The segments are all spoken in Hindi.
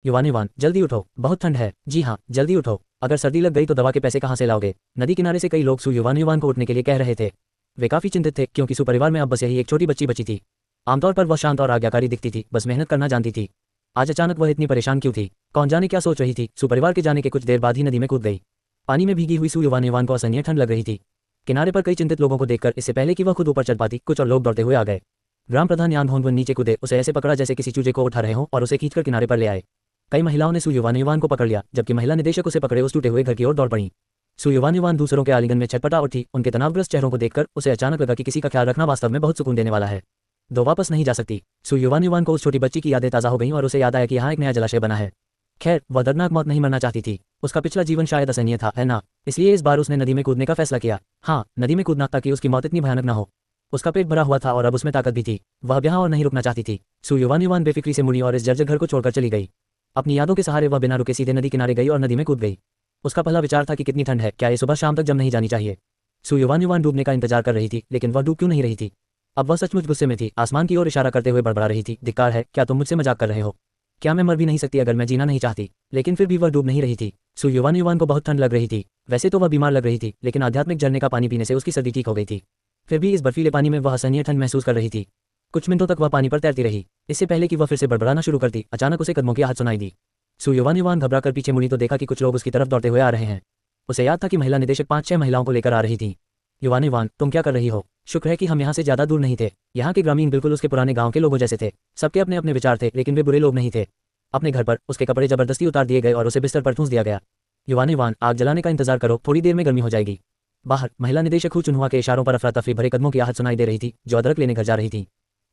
युवान युवान जल्दी उठो, बहुत ठंड है। जी हाँ, जल्दी उठो, अगर सर्दी लग गई तो दवा के पैसे कहाँ से लाओगे। नदी किनारे से कई लोग सु युवान युवान को उठने के लिए कह रहे थे। वे काफी चिंतित थे क्योंकि सु परिवार में अब बस यही एक छोटी बच्ची बची थी। आमतौर पर वह शांत और आज्ञाकारी दिखती थी, बस मेहनत करना जानती थी। आज अचानक वह इतनी परेशान क्यों थी? कौन जाने क्या सोच रही थी। सु परिवार के जाने के कुछ देर बाद ही नदी में कूद गई। पानी में भीगी हुई सु युवान युवान को असहनीय ठंड लग रही थी। किनारे पर कई चिंतित लोगों को देखकर इससे पहले कि वह खुद ऊपर चढ़ पाती, कुछ और लोग दौड़ते हुए आ गए। ग्राम प्रधान यान भोनवन नीचे कूदे, उसे ऐसे पकड़ा जैसे किसी चूजे को उठा रहे हों और उसे खींचकर किनारे पर ले आए। कई महिलाओं ने सु युवान युवान को पकड़ लिया, जबकि महिला निदेशक उसे पकड़े उस टूटे हुए घर की ओर दौड़ पड़ी। सु युवान युवान दूसरों के आलिंगन में छटपटा उठी। उनके तनावग्रस्त चेहरों को देखकर उसे अचानक लगा कि किसी का ख्याल रखना वास्तव में बहुत सुकून देने वाला है। दो वापस नहीं जा सकती। सु युवान युवान को उस छोटी बच्ची की यादें ताज़ा हो गईं और उसे याद आया कि यहाँ एक नया जलाशय बना है। खैर, वह दर्दनाक मौत नहीं मरना चाहती थी। उसका पिछला जीवन शायद असहनीय था, है ना? इसलिए इस बार उसने नदी में कूदने का फैसला किया। हाँ, नदी में कूदना, ताकि उसकी मौत इतनी भयानक न हो। उसका पेट भरा हुआ था और अब उसमें ताकत भी थी। वह अब यहाँ और नहीं रुकना चाहती थी। सु युवान युवान बेफिक्री से मुड़ी और इस जर्जर घर को छोड़कर चली गई। अपनी यादों के सहारे वह बिना रुके सीधे नदी किनारे गई और नदी में कूद गई। उसका पहला विचार था कि कितनी ठंड है, क्या ये सुबह शाम तक जम नहीं जानी चाहिए। सु युवान युवान डूबने का इंतजार कर रही थी, लेकिन वह डूब क्यों नहीं रही थी। अब वह सचमुच गुस्से में थी। आसमान की ओर इशारा करते हुए बड़बड़ा रही थी, धिक्कार है, क्या तुम मुझसे मजाक कर रहे हो? क्या मैं मर भी नहीं सकती अगर मैं जीना नहीं चाहती? लेकिन फिर भी वह डूब नहीं रही थी। सु युवान युवान को बहुत ठंड लग रही थी। वैसे तो वह बीमार लग रही थी, लेकिन आध्यात्मिक झरने का पानी पीने से उसकी सर्दी ठीक हो गई थी। फिर भी इस बर्फीले पानी में वह असहनीय ठंड महसूस कर रही थी। कुछ मिनटों तक वह पानी पर तैरती रही। इससे पहले कि वह फिर से बड़बड़ाना शुरू करती, अचानक उसे कदमों की आहट सुनाई दी। सु युवान युवान घबराकर पीछे मुड़ी तो देखा कि कुछ लोग उसकी तरफ दौड़ते हुए आ रहे हैं। उसे याद था कि महिला निदेशक 5-6 महिलाओं को लेकर आ रही थी। युवान युवान, तुम क्या कर रही हो? शुक्र है कि हम यहाँ से ज्यादा दूर नहीं थे। यहाँ के ग्रामीण बिल्कुल उसके पुराने गांव के लोगों जैसे थे। सबके अपने अपने विचार थे, लेकिन वे बुरे लोग नहीं थे। अपने घर पर उसके कपड़े जबरदस्ती उतार दिए गए और उसे बिस्तर पर ठूंस दिया गया। युवान युवान, आग जलाने का इंतजार करो, थोड़ी देर में गर्मी हो जाएगी। बाहर महिला निदेशक हु चुनहुआ के इशारों पर अफरा तफरी भरे कदमों की आहट सुनाई दे रही थी, जो अदरक लेने घर जा रही थी।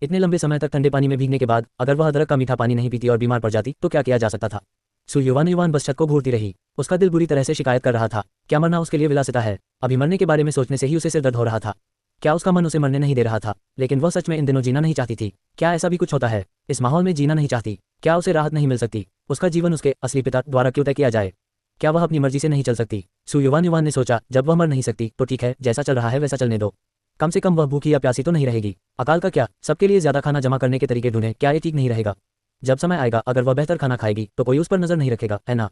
इतने लंबे समय तक ठंडे पानी में भीगने के बाद अगर वह अदरक का मीठा पानी नहीं पीती और बीमार पड़ जाती तो क्या किया जा सकता था। सु युवान युवान बस छत को घूरती रही। उसका दिल बुरी तरह से शिकायत कर रहा था। क्या मरना उसके लिए विलासिता है? अभी मरने के बारे में सोचने से ही उसे सिर दर्द हो रहा था। क्या उसका मन उसे मरने नहीं दे रहा था? लेकिन वह सच में इन दिनों जीना नहीं चाहती थी। क्या ऐसा भी कुछ होता है? इस माहौल में जीना नहीं चाहती? क्या उसे राहत नहीं मिल सकती? उसका जीवन उसके असली पिता द्वारा क्यों तय किया जाए? क्या वह अपनी मर्जी से नहीं चल सकती? सु युवान युवान ने सोचा, जब वह मर नहीं सकती तो ठीक है, जैसा चल रहा है वैसा चलने दो। कम से कम वह भूखी या प्यासी तो नहीं रहेगी। अकाल का क्या, सबके लिए ज्यादा खाना जमा करने के तरीके ढूंढे, क्या ये ठीक नहीं रहेगा? जब समय आएगा अगर वह बेहतर खाना खाएगी तो कोई उस पर नजर नहीं रखेगा, है ना?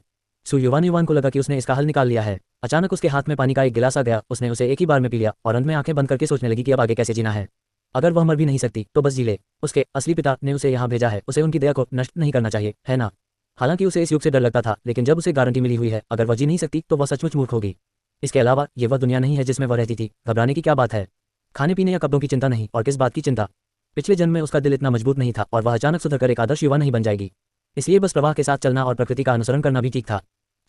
सु युवान युवान को लगा कि उसने इसका हल निकाल लिया है। अचानक उसके हाथ में पानी का एक गिलास आ गया। उसने उसे एक ही बार में पी लिया और अंत में आंखें बंद करके सोचने लगी कि अब आगे कैसे जीना है। अगर वह मर भी नहीं सकती तो बस जी ले। उसके असली पिता ने उसे यहाँ भेजा है, उसे उनकी दया को नष्ट नहीं करना चाहिए, है ना? हालांकि उसे इस युग से डर लगता था, लेकिन जब उसे गारंटी मिली हुई है अगर वह जी नहीं सकती तो वह सचमुच मूर्ख होगी। इसके अलावा ये वह दुनिया नहीं है जिसमें वह रहती थी। घबराने की क्या बात है? खाने पीने या कपड़ों की चिंता नहीं, और किस बात की चिंता? पिछले जन्म में उसका दिल इतना मजबूत नहीं था और वह अचानक सुधरकर एक आदर्श युवा नहीं बन जाएगी। इसलिए बस प्रवाह के साथ चलना और प्रकृति का अनुसरण करना भी ठीक था।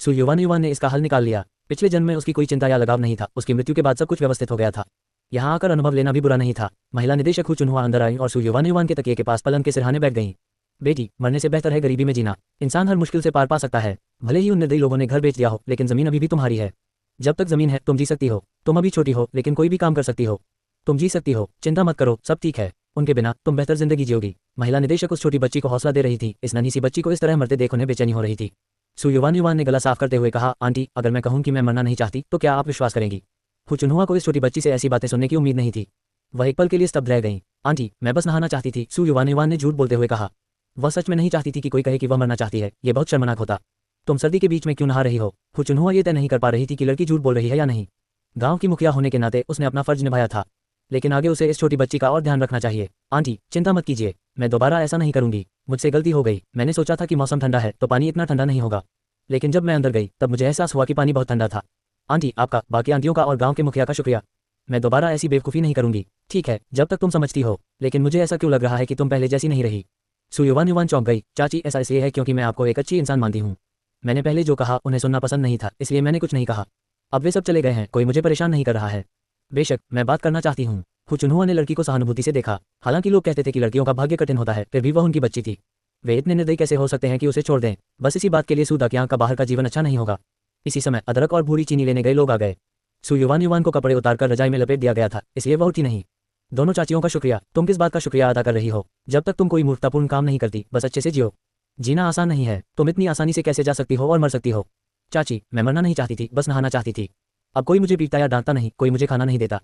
सु युवान युवान ने इसका हल निकाल लिया। पिछले जन्म में उसकी कोई चिंता या लगाव नहीं था। उसकी मृत्यु के बाद सब कुछ व्यवस्थित हो गया था। यहाँ आकर अनुभव लेना भी बुरा नहीं था। महिला निदेशक हु चुनहुआ अंदर आई और सु युवान युवान के तकिए के पास पलंग के सिरहाने बैठ गईं। बेटी, मरने से बेहतर है गरीबी में जीना। इंसान हर मुश्किल से पार पा सकता है। भले ही उन निर्दयी लोगों ने घर बेच दिया हो, लेकिन जमीन अभी भी तुम्हारी है। जब तक जमीन है तुम जी सकती हो। तुम अभी छोटी हो, लेकिन कोई भी काम कर सकती हो। तुम जी सकती हो, चिंता मत करो, सब ठीक है। उनके बिना तुम बेहतर जिंदगी जियोगी। महिला निदेशक उस छोटी बच्ची को हौसला दे रही थी। इस नन्ही सी बच्ची को इस तरह मरते देख उन्हें बेचैनी हो रही थी। सु युवान युवान ने गला साफ करते हुए कहा, आंटी, अगर मैं कहूँ कि मैं मरना नहीं चाहती तो क्या आप विश्वास करेंगी? हु चुनहुआ को इस छोटी बच्ची से ऐसी बातें सुनने की उम्मीद नहीं थी। वह एक पल के लिए स्तब्ध रह गई। आंटी, मैं बस नहाना चाहती थी, सु युवान युवान ने झूठ बोलते हुए कहा। वह सच में नहीं चाहती थी कि कोई कहे कि वह मरना चाहती है। ये बहुत शर्मनाक होता। तुम सर्दी के बीच में क्यों नहा रही हो? हु चुनहुआ ये तय नहीं कर पा रही थी कि लड़की झूठ बोल रही है या नहीं। गांव की मुखिया होने के नाते उसने अपना फर्ज निभाया था, लेकिन आगे उसे इस छोटी बच्ची का और ध्यान रखना चाहिए। आंटी, चिंता मत कीजिए, मैं दोबारा ऐसा नहीं करूंगी। मुझसे गलती हो गई। मैंने सोचा था कि मौसम ठंडा है तो पानी इतना ठंडा नहीं होगा, लेकिन जब मैं अंदर गई तब मुझे एहसास हुआ कि पानी बहुत ठंडा था। आंटी, आपका, बाकी आंटियों का और गांव के मुखिया का शुक्रिया। मैं दोबारा ऐसी बेवकूफ़ी नहीं करूंगी। ठीक है, जब तक तुम समझती हो, लेकिन मुझे ऐसा क्यों लग रहा है कि तुम पहले जैसी नहीं रही। सु युवान युवान चौंक गई। चाची, ऐसा इसलिए है क्योंकि मैं आपको एक अच्छी इंसान मानती हूँ। मैंने पहले जो कहा उन्हें सुनना पसंद नहीं था, इसलिए मैंने कुछ नहीं कहा। अब वे सब चले गए हैं, कोई मुझे परेशान नहीं कर रहा है। बेशक, मैं बात करना चाहती हूँ। हु चुनहुआ ने लड़की को सहानुभूति से देखा। हालांकि लोग कहते थे कि लड़कियों का भाग्य कठिन होता है, फिर भी वह उनकी बच्ची थी। वे इतने निर्दयी कैसे हो सकते हैं कि उसे छोड़ दें? बस इसी बात के लिए सूदा की आंख का बाहर का जीवन अच्छा नहीं होगा। इसी समय अदरक और भूरी चीनी लेने गए लोग आ गए। सु युवान युवान को कपड़े उतारकर रजाई में लपेट दिया गया था, इसलिए वह उठी नहीं। दोनों चाचियों का शुक्रिया। तुम किस बात का शुक्रिया अदा कर रही हो? जब तक तुम कोई मूर्खतापूर्ण काम नहीं करती, बस अच्छे से जियो। जीना आसान नहीं है। तुम इतनी आसानी से कैसे जा सकती हो और मर सकती हो? चाची, मैं मरना नहीं चाहती थी, बस नहाना चाहती थी। अब कोई मुझे पीटता या डांटता नहीं, कोई मुझे खाना नहीं देता।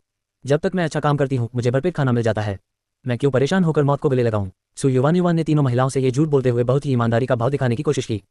जब तक मैं अच्छा काम करती हूँ मुझे भरपेट खाना मिल जाता है। मैं क्यों परेशान होकर मौत को गले लगाऊं? सु युवान युवान ने तीनों महिलाओं से ये झूठ बोलते हुए बहुत ही ईमानदारी का भाव दिखाने की कोशिश की।